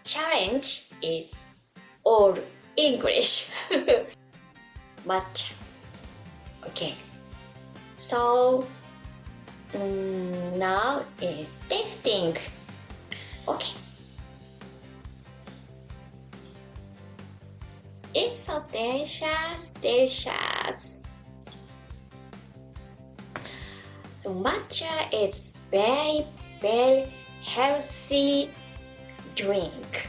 challenge is all English. Matcha. Okay. So now is tasting. Okay. It's so delicious, delicious. So matcha is very, very healthy drink.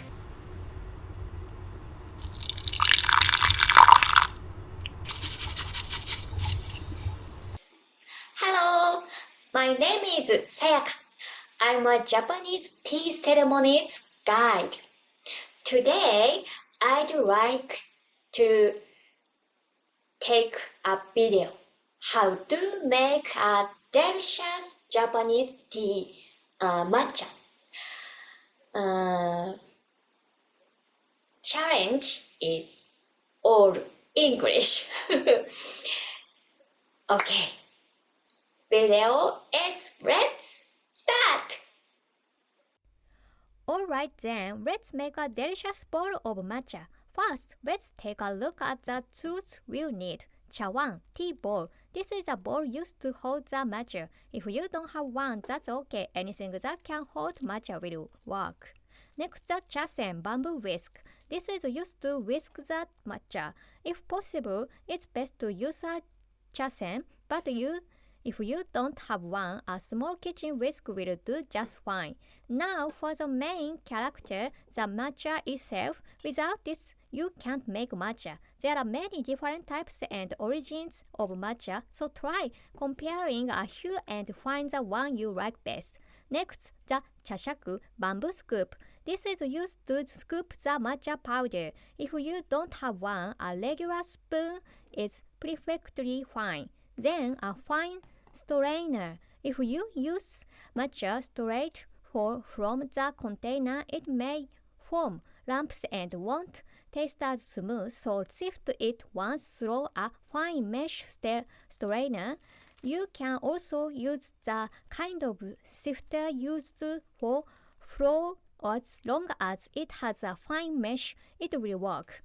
Hello, my name is Sayaka. I'm a Japanese tea ceremonies guide. Today, I'd like to take a video how to make a delicious Japanese tea matcha. Challenge is all English. Okay. Video is let's start. Alright then, let's make a delicious bowl of matcha. First, let's take a look at the tools we'll need. Chawan, tea bowl. This is a bowl used to hold the matcha. If you don't have one, that's okay. Anything that can hold matcha will work. Next, the chasen, bamboo whisk. This is used to whisk the matcha. If possible, it's best to use a chasen, but if you don't have one, a small kitchen whisk will do just fine. Now for the main character, the matcha itself. Without this, you can't make matcha. There are many different types and origins of matcha, so try comparing a few and find the one you like best. Next, the chashaku, bamboo scoop. This is used to scoop the matcha powder. If you don't have one, a regular spoon is perfectly fine. Then a fine strainer. If you use matcha straight from the container, it may form lumps and won't taste as smooth, so sift it once through a fine mesh strainer. You can also use the kind of sifter used for flour. As long as it has a fine mesh, it will work.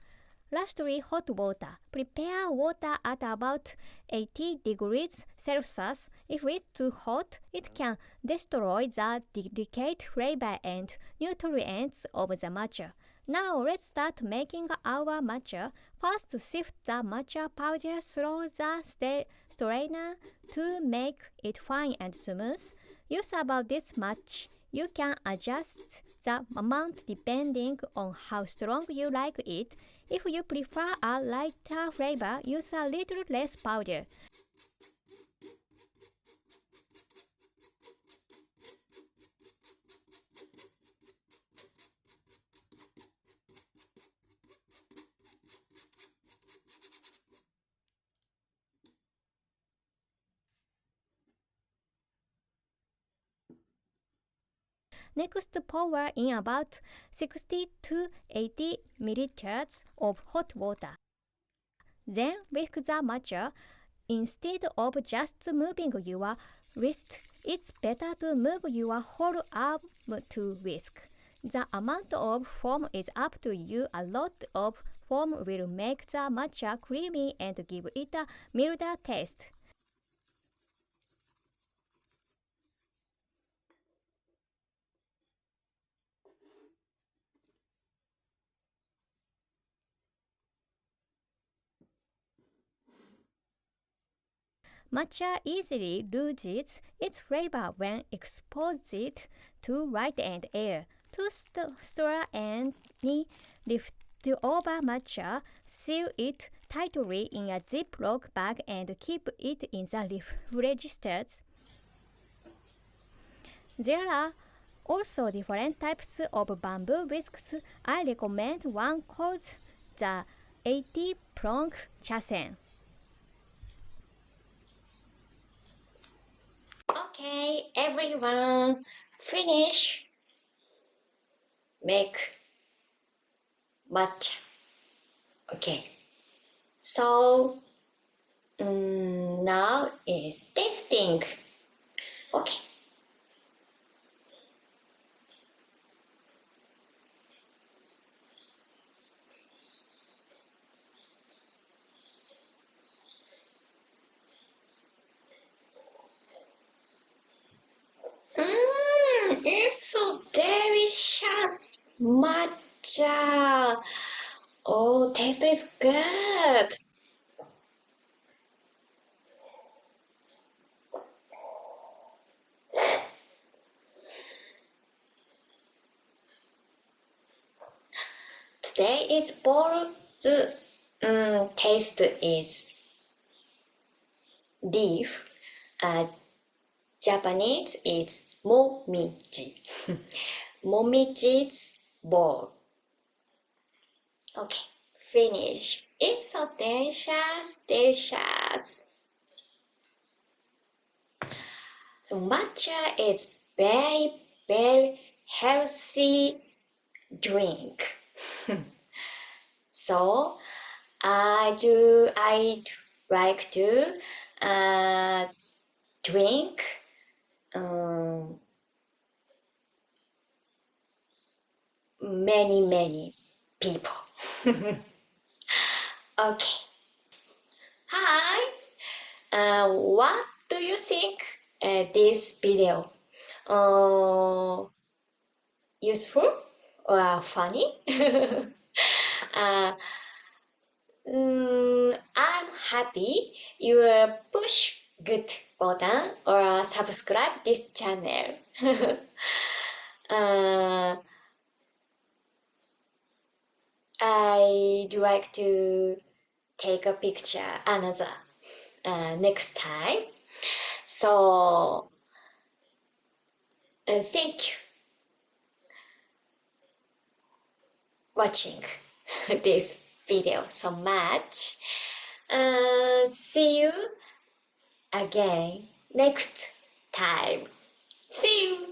Lastly, hot water. Prepare water at about 80 degrees Celsius. If it's too hot, it can destroy the delicate flavor and nutrients of the matcha. Now let's start making our matcha. First, sift the matcha powder through the strainer to make it fine and smooth. Use about this much. You can adjust the amount depending on how strong you like it. If you prefer a lighter flavor, use a little less powder. Next, pour in about 60 to 80 milliliters of hot water. Then whisk the matcha. Instead of just moving your wrist, it's better to move your whole arm to whisk. The amount of foam is up to you. A lot of foam will make the matcha creamy and give it a milder taste. Matcha easily loses its flavor when exposed to light and air. To store any leftover matcha, seal it tightly in a Ziploc bag and keep it in the refrigerator. There are also different types of bamboo whisks. I recommend one called the 80-prong chasen. Okay, everyone, finish. Make matcha. Okay, so now is tasting. Okay. delicious matcha. Oh, taste is good. Today is bold. The taste is deep. Japanese is momichi. Momichi's bowl. Okay, finish. It's so delicious, delicious. So matcha is very, very healthy drink. So I'd like to drink many people. Okay. Hi. What do you think this video? Useful or funny? I'm happy you will push good button or subscribe this channel. I'd like to take a picture another next time. So thank you watching this video so much. See you again next time. See you.